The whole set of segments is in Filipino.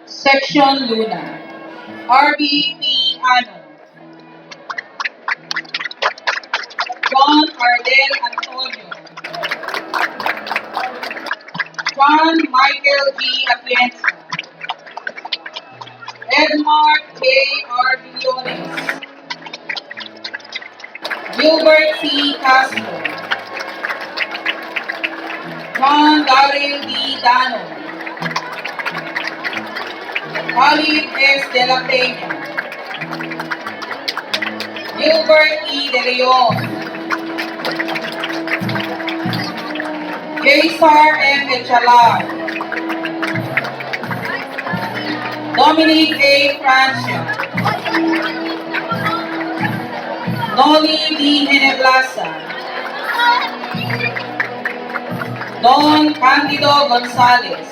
Section Luna. RBP Ano. John Ardel Antonio. John Michael G. Atienza. Edmar J. R. Villones. Gilbert C. Castro. John Daryl D. Dano. Khalid S. De La Peña. Gilbert E. De Leon. Jaysar M. Echalar. Dominic A. Francia. Noli D. Heneblasa. Don Candido Gonzalez.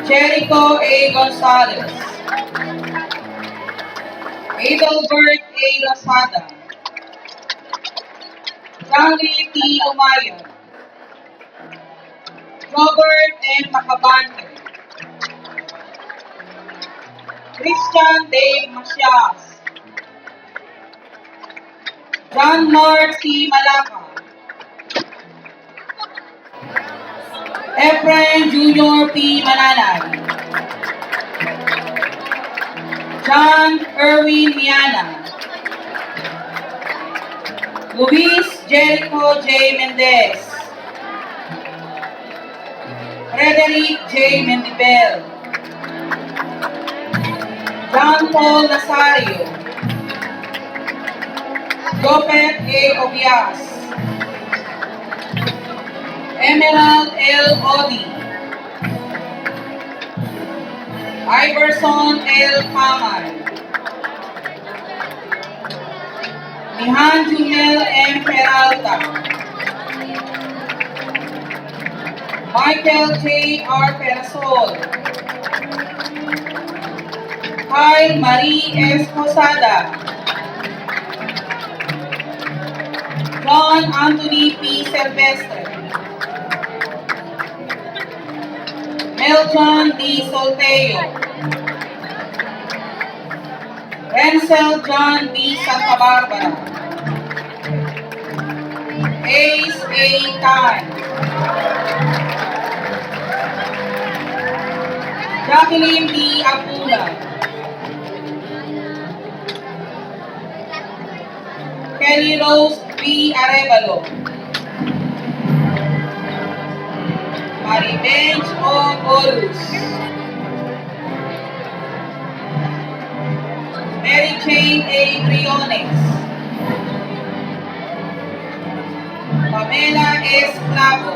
Jericho A. Gonzalez. Adelbert A. Lazada. Charlie T. Umayo. Robert M. Macabante. Christian Dave Macias. John Mark C. Malaka. Efren Jr. P. Mananay. John Erwin Miana. Luis Jericho J. Mendez. Frederick J. Mendibel. John Paul Nazario. Jopet A. Obias. Emerald L. Odi. Iverson L. Kamay. Mihan Jumel M. Peralta. Michael J. R. Perasol. Kyle Marie S. Posada. John Anthony P. Silvestre. Melton D. Solteo. Renzel John B. Santa Barbara. Ace A. Tan. Jacqueline D. Apula. Kelly Rose B. Arevalo. Maribench O. Bolus. Mary Jane A. Briones. Pamela S. Clavo.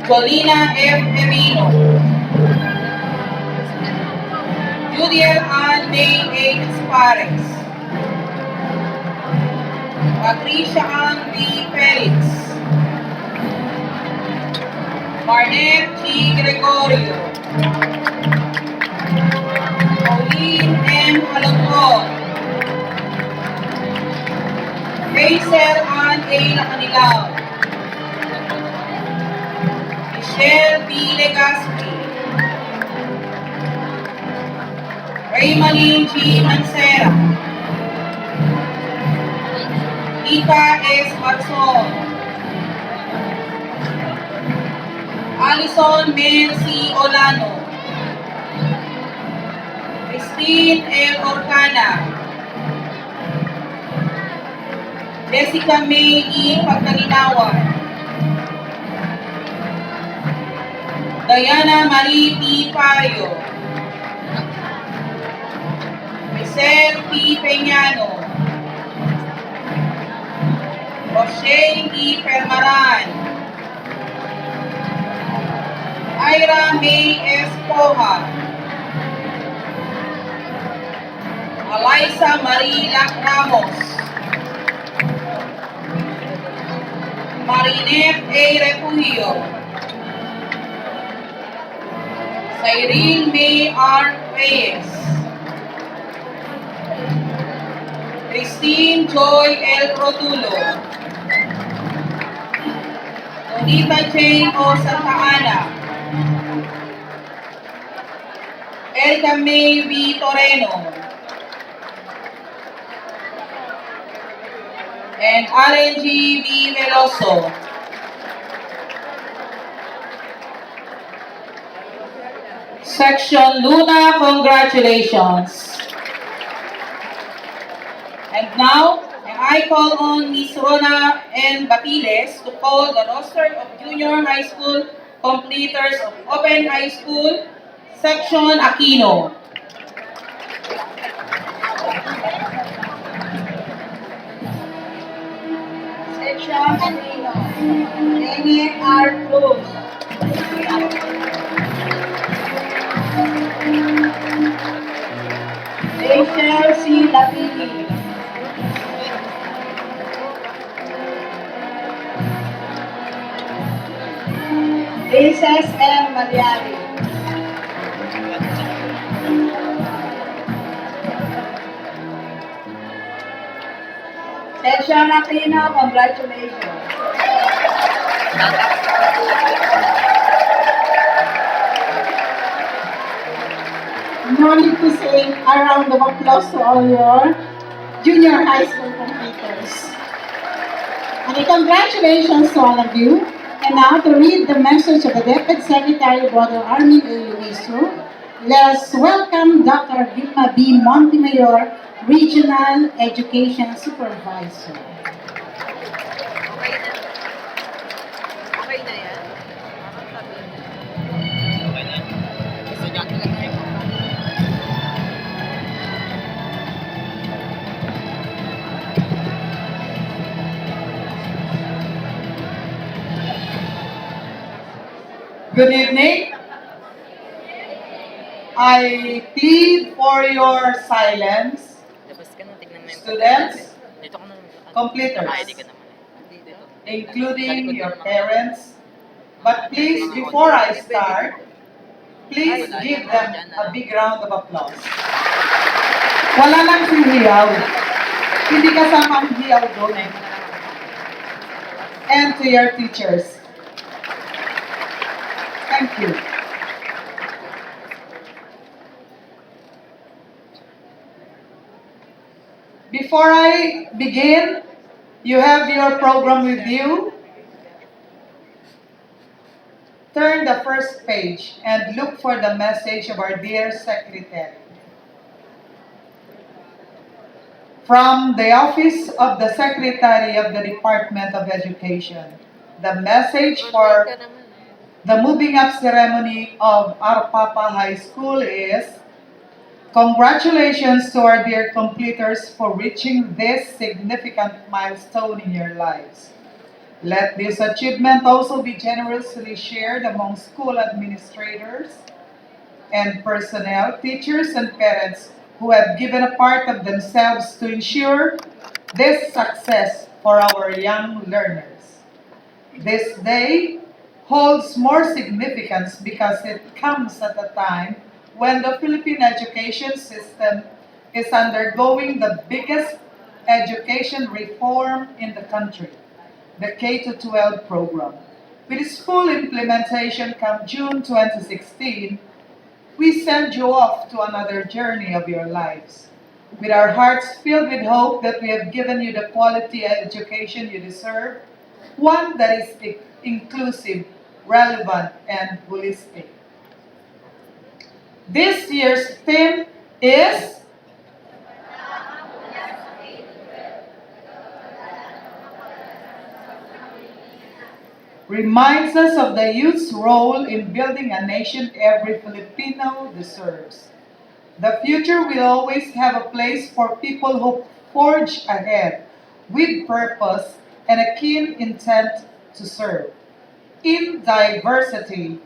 Jolina F. Evino. Judiel Ann May A. Espares. Patricia Ann B. Felix. Marnette G. Gregorio. Pauline M. Halongkon. Hazel Ann A. Lacanilao. Michelle B. Legaspi. Raymaline G. Mancera. Ika S. Matson. Alison Mel C. Olano. Christine L. Orcana. Jessica May E. Pagkalinawan. Diana Marie P. Pario. Michelle P. Peñano. Rochelle E. Permaran. Ira May S. Poha. Alyssa Marie Ramos. Marinette A. Refugio. Cyril May R. Reyes. Christine Joy L. Rotulo. Donita Jane O. Santa Ana. Elka May V. Toreno. And RNG V. Veloso. Section Luna, congratulations. And now, I call on Ms. Rona N. Batiles to call the roster of junior high school completers of Open High School, Section Aquino. Section Aquino. Daniel R. Cruz. Rachel C. Lapini. Princess M. Malyari. Section Aquino, congratulations. No need to say a round of applause to all your junior high school completers. And congratulations to all of you. And now to read the message of the Deputy Secretary, Brother Armin A. Luiso, let us welcome Dr. Vilma B. Montemayor, Regional Education Supervisor. Okay na yan. Okay na. Gusto niya na tayo. Good evening. I plead for your silence, Labas ka na, tignan mo yung students, dito ka na. completers, Ay, di ka naman. Dito. including your parents. But please, before I start, please give them a big round of applause. Wala lang si Hiyaw. Hindi kasama ang Hiyaw doon. And to your teachers. Thank you. Before I begin, you have your program with you. Turn the first page and look for the message of our dear secretary. From the Office of the Secretary of the Department of Education, the message for the moving up ceremony of Arpapa High School is, congratulations to our dear completers for reaching this significant milestone in your lives. Let this achievement also be generously shared among school administrators and personnel, teachers and parents who have given a part of themselves to ensure this success for our young learners. This day holds more significance because it comes at a time when the Philippine education system is undergoing the biggest education reform in the country, the K-12 program. With its full implementation come June 2016, we send you off to another journey of your lives. With our hearts filled with hope that we have given you the quality education you deserve, one that is inclusive, relevant, and holistic. This year's theme is reminds us of the youth's role in building a nation every Filipino deserves. The future will always have a place for people who forge ahead with purpose and a keen intent to serve. In diversity,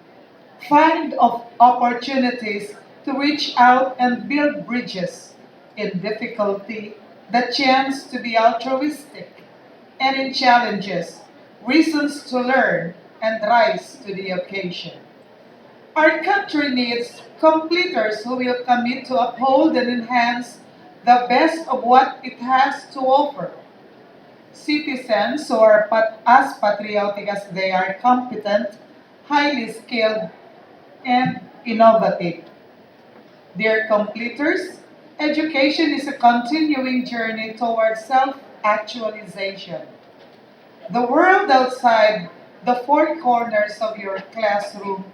find opportunities to reach out and build bridges. In difficulty, the chance to be altruistic. And in challenges, reasons to learn and rise to the occasion. Our country needs completers who will commit to uphold and enhance the best of what it has to offer. citizens who are as patriotic as they are competent, highly skilled, and innovative. Dear completers, education is a continuing journey towards self-actualization. The world outside the four corners of your classroom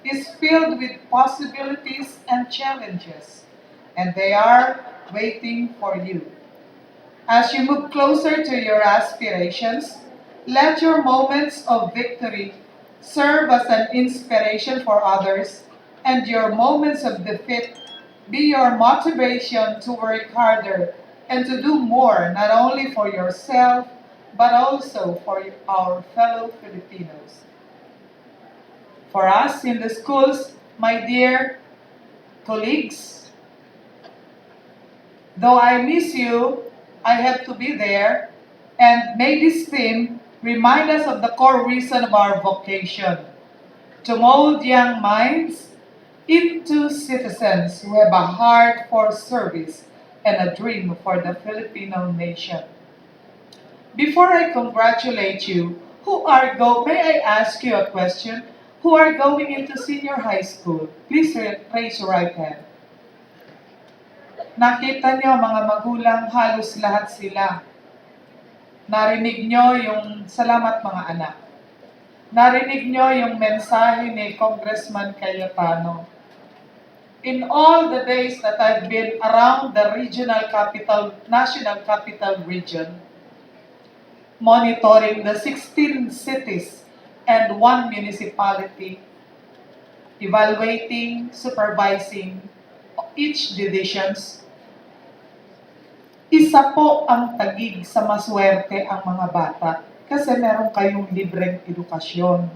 is filled with possibilities and challenges, and they are waiting for you. As you move closer to your aspirations, let your moments of victory serve as an inspiration for others, and your moments of defeat be your motivation to work harder and to do more, not only for yourself, but also for our fellow Filipinos. For us in the schools, my dear colleagues, though I miss you, I have to be there, and may this theme remind us of the core reason of our vocation, to mold young minds into citizens who have a heart for service and a dream for the Filipino nation. Before I congratulate you, may I ask you a question? Who are going into senior high school? Please raise your right hand. Nakita niyo mga magulang, halos lahat sila. Narinig niyo yung salamat mga anak. Narinig niyo yung mensahe ni Congressman Cayetano. In all the days that I've been around the national capital region, monitoring the 16 cities and one municipality, evaluating, supervising each divisions, isa po ang tagig sa maswerte ang mga bata kasi meron kayong libreng edukasyon.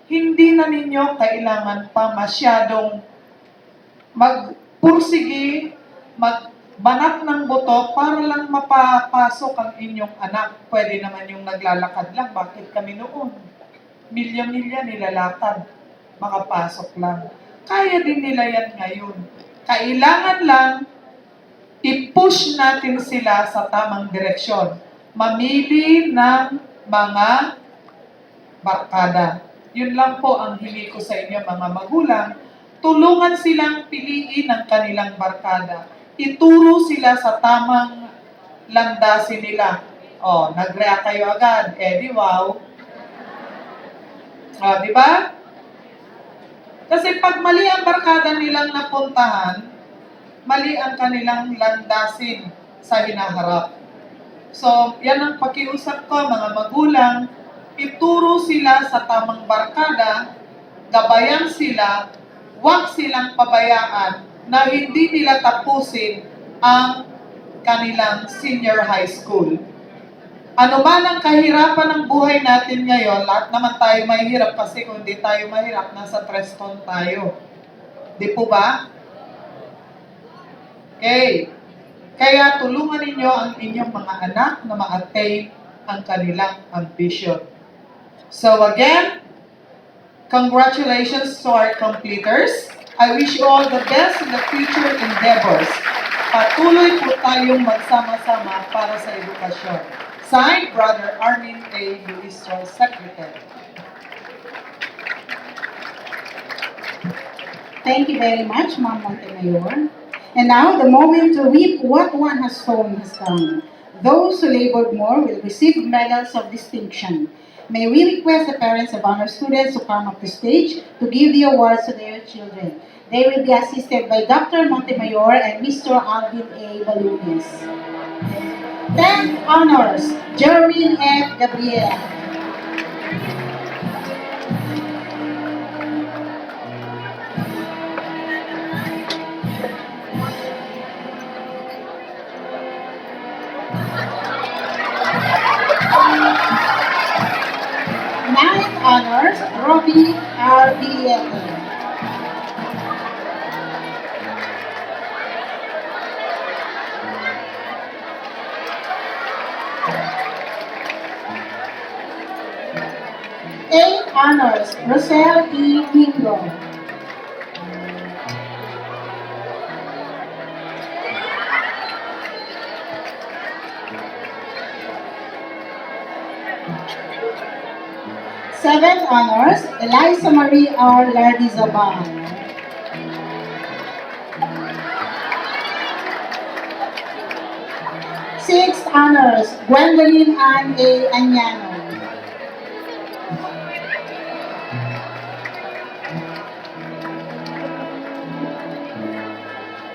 Hindi na ninyo kailangan pa masyadong magpursige, magbanat ng buto para lang mapapasok ang inyong anak. Pwede naman yung naglalakad lang. Bakit kami noon? Milya-milya nilalakad. Makapasok lang. Kaya din nila yan ngayon. Kailangan lang i-push natin sila sa tamang direksyon. Mamili ng mga barkada. Yun lang po ang hili ko sa inyo mga magulang. Tulungan silang piliin ang kanilang barkada. Ituro sila sa tamang landasin nila. Oh, nag-react kayo agad. Di wow. Oh, di ba? Kasi pag mali ang barkada nilang napuntahan, mali ang kanilang landasin sa hinaharap. So, yan ang pakiusap ko, mga magulang, ituro sila sa tamang barkada, gabayan sila, huwag silang pabayaan na hindi nila tapusin ang kanilang senior high school. Ano man ang kahirapan ng buhay natin ngayon, lahat naman tayo mahirap kasi kung hindi tayo mahirap, nasa Treston tayo. Di po ba? Okay. Kaya tulungan ninyo ang inyong mga anak na ma-attain ang kanilang ambition. So again, congratulations to our completers. I wish you all the best in the future endeavors. Patuloy po tayong magsama-sama para sa edukasyon. Signed, Brother Armin A. Luistro, Secretary. Thank you very much, Ma'am Montemayor. And now, the moment to reap what one has sown has come. Those who labored more will receive medals of distinction. May we request the parents of honor students to come up to stage to give the awards to their children. They will be assisted by Dr. Montemayor and Mr. Alvin A. Balunes. 10th honors, Jerwin F. Gabriela. Ninth honors, Robbie R. Villeta. Eighth honors, Rosel E. Mingo. Seventh honors, Eliza Marie R. Lardizaban. Sixth honors, Gwendolyn Ann A. Añano.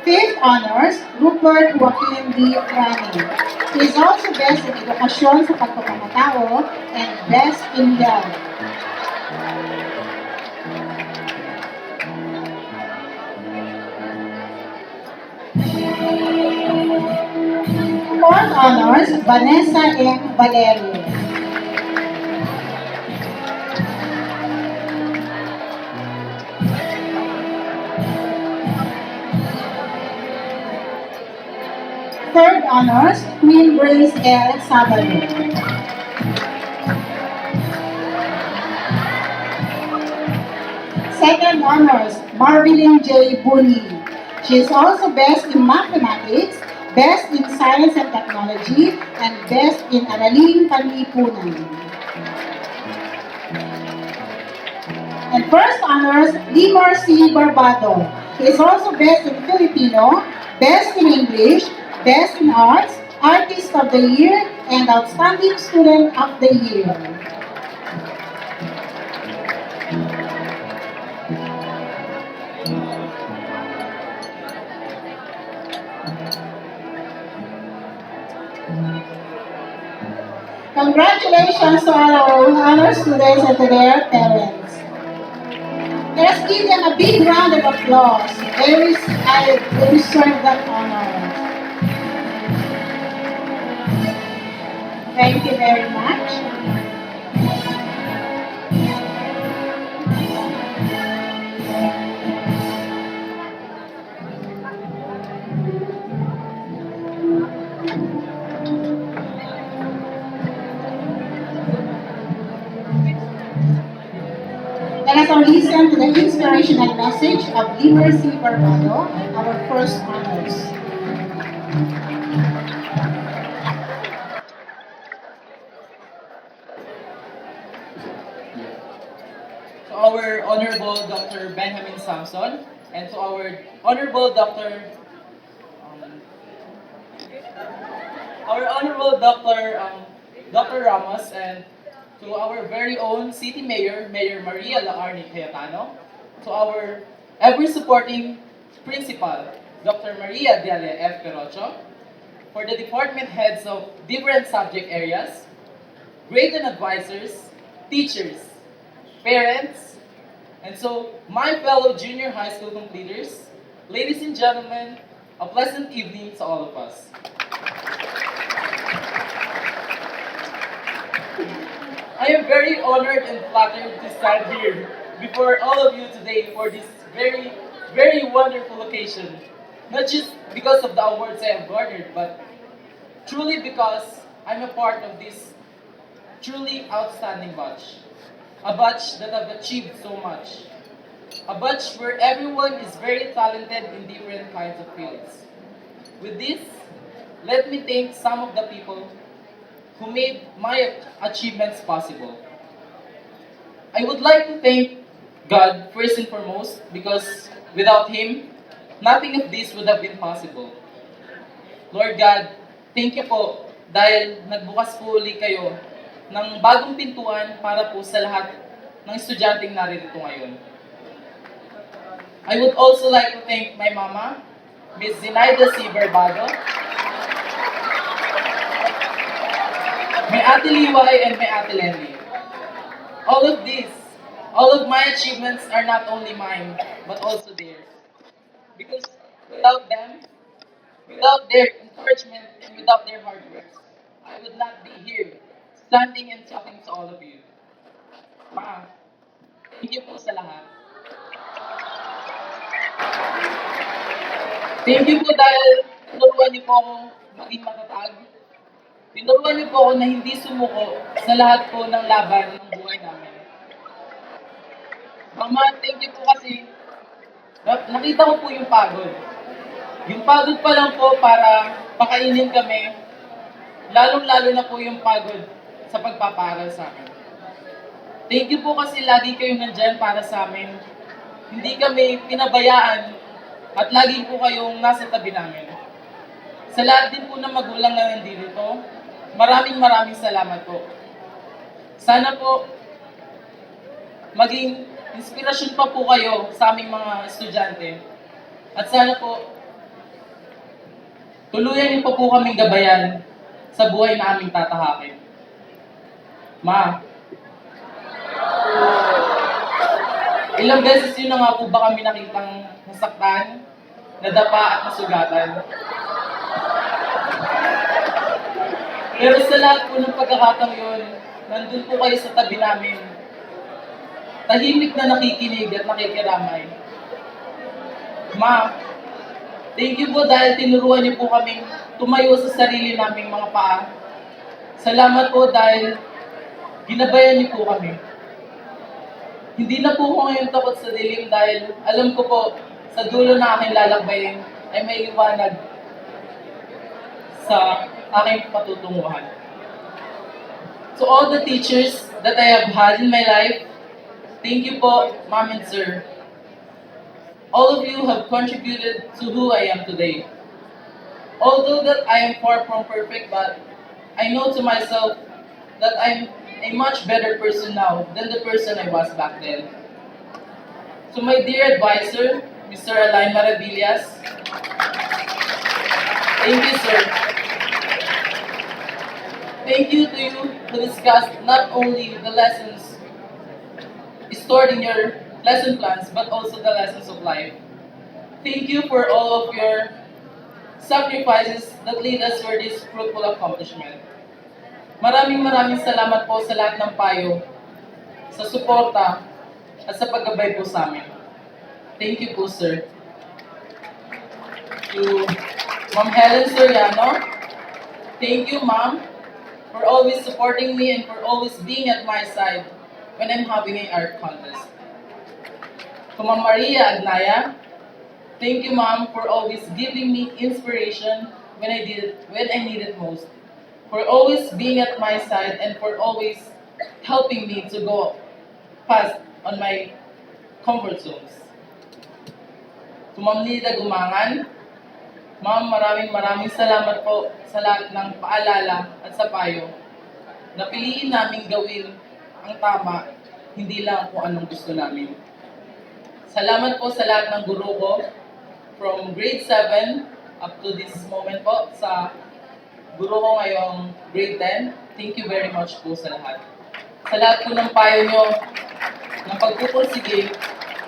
Fifth honors, Rupert Joaquin D. Rani. He is also best in edukasyon sa pagpapakatao and best in health. Fourth honors, Vanessa M. Valerio. Third honors, Queen Grace L. Sabado. Second honors, Marvelyn J. Buni. She is also best in mathematics, best in science and technology, and best in Araling Panlipunan. And first honors, Limar C. Barbado. He is also best in Filipino, best in English, best in arts, artist of the year, and outstanding student of the year. Congratulations to our honor students and to their parents. Let's give them a big round of applause. They deserve that honor. Thank you very much. Let us now listen to the inspirational message of Liber C. Barbado, our first honors. To our Honorable Dr. Benjamin Samson, and to our Honorable Dr. Ramos, and to our very own City Mayor, Mayor Maria Laarni Cayetano, to our ever-supporting Principal, Dr. Maria Delia F. Perocho, for the department heads of different subject areas, grade and advisors, teachers, parents, and so my fellow junior high school completers, ladies and gentlemen, a pleasant evening to all of us. I am very honored and flattered to stand here before all of you today for this very, very wonderful occasion. Not just because of the awards I have garnered, but truly because I'm a part of this truly outstanding batch. A batch that have achieved so much. A batch where everyone is very talented in different kinds of fields. With this, let me thank some of the people who made my achievements possible. I would like to thank God first and foremost because without Him, nothing of this would have been possible. Lord God, thank you po dahil nagbukas po uli kayo ng bagong pintuan para po sa lahat ng estudyanteng naririto ngayon. I would also like to thank my mama, Ms. Zinaida C. Barbado, my Ate Liway and my Ate Lenny. All of my achievements are not only mine, but also theirs. Because without them, without their encouragement, and without their hard work, I would not be here, standing and talking to all of you. Ma, thank you po sa lahat. Thank you po dahil tinuruan niyo po akong maging matatag. Tinuruan niyo po ako na hindi sumuko sa lahat po ng laban ng buhay namin. Mama, thank you po kasi nakita ko po yung pagod. Yung pagod pa lang po para pakainin kami, lalong-lalo na po yung pagod sa pagpapaaral sa amin. Thank you po kasi lagi kayong nandyan para sa amin. Hindi kami pinabayaan at lagi po kayong nasa tabi namin. Sa lahat din po ng magulang na nandito, maraming salamat po. Sana po maging inspirasyon pa po kayo sa aming mga estudyante. At sana po tuluyan niyo pa po kaming gabayan sa buhay na aming tatahakin. Ma, ilang beses yun na nga po ba kami nakitang nasaktan, nadapa at nasugatan. Pero sa lahat po ng pagkakataong yun, nandun po kayo sa tabi namin. Tahimik na nakikinig at nakikiramay. Ma, thank you po dahil tinuruan niyo po kaming tumayo sa sarili naming mga paa. Salamat po dahil ginabayan niyo po kami. Hindi na po ako ngayon takot sa dilim dahil alam ko po sa dulo na aking lalakbayin ay may liwanag sa aking patutunguhan. To all the teachers that I have had in my life, thank you po, Ma'am and Sir. All of you have contributed to who I am today. Although that I am far from perfect, but I know to myself that I'm a much better person now than the person I was back then. To my dear advisor, Mr. Alain Maravillas, thank you, sir. Thank you to you who discussed not only the lessons stored in your lesson plans, but also the lessons of life. Thank you for all of your sacrifices that lead us for this fruitful accomplishment. Maraming salamat po sa lahat ng payo, sa suporta, at sa paggabay po sa amin. Thank you po, sir. To Ma'am Helen Soriano, thank you, Ma'am, for always supporting me and for always being at my side when I'm having an art contest. To Ma'am Maria Agnaya, thank you, Ma'am, for always giving me inspiration when I need it most. For always being at my side and for always helping me to go past on my comfort zones. To Ma'am Nida Gumangan, Ma'am, maraming salamat po sa lahat ng paalala at sa payo. Napiliin namin gawin ang tama, hindi lang kung anong gusto namin. Salamat po sa lahat ng guro ko from grade 7 up to this moment po sa guro ko ngayong grade 10. Thank you very much po sa lahat. Sa lahat po ng payo nyo, ng pagpupursige,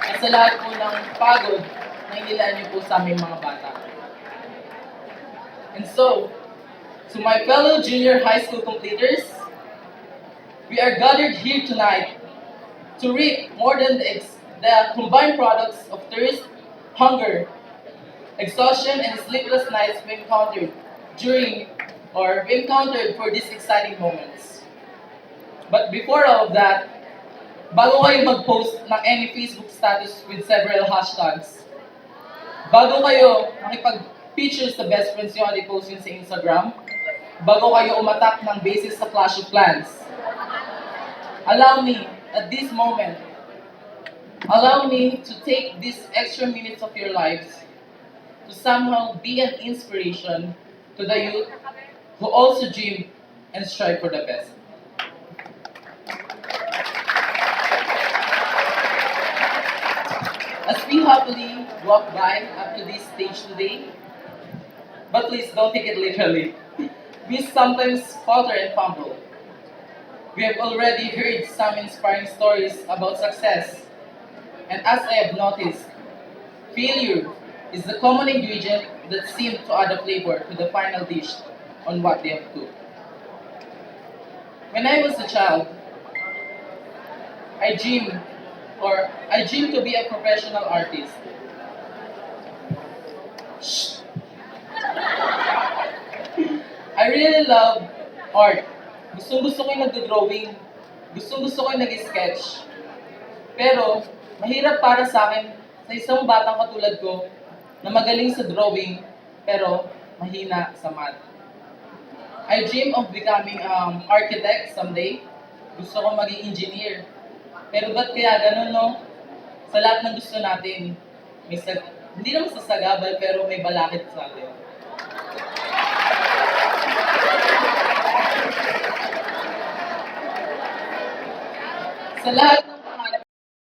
at sa lahat po ng pagod na inilaan nyo po sa aming mga bata. And so, to my fellow junior high school completers, we are gathered here tonight to reap more than the combined products of thirst, hunger, exhaustion, and sleepless nights we encountered for these exciting moments. But before all of that, bago kayo mag-post ng any Facebook status with several hashtags, bago kayo makipag-picture sa best friends nyo at i-post yun sa Instagram, bago kayo umatak ng basis sa Clash of Clans, allow me, at this moment, allow me to take these extra minutes of your lives to somehow be an inspiration to the youth who also dream and strive for the best. As we happily walk by up to this stage today, but please don't take it literally. We sometimes falter and fumble. We have already heard some inspiring stories about success, and as I have noticed, failure is the common ingredient that seems to add a flavor to the final dish on what they have cooked. When I was a child, I dreamed to be a professional artist. Shh. I really love art. Gustong-gusto ko yung nagdo-drawing. Gustong-gusto ko yung nag-sketch. Pero, mahirap para sa akin sa isang batang katulad ko na magaling sa drawing, pero mahina sa math. I dream of becoming architect someday. Gusto ko maging engineer. Pero ba't kaya ganun, no? Sa lahat ng gusto natin, hindi naman sa sagabal, pero may balakid sa atin. Sa lahat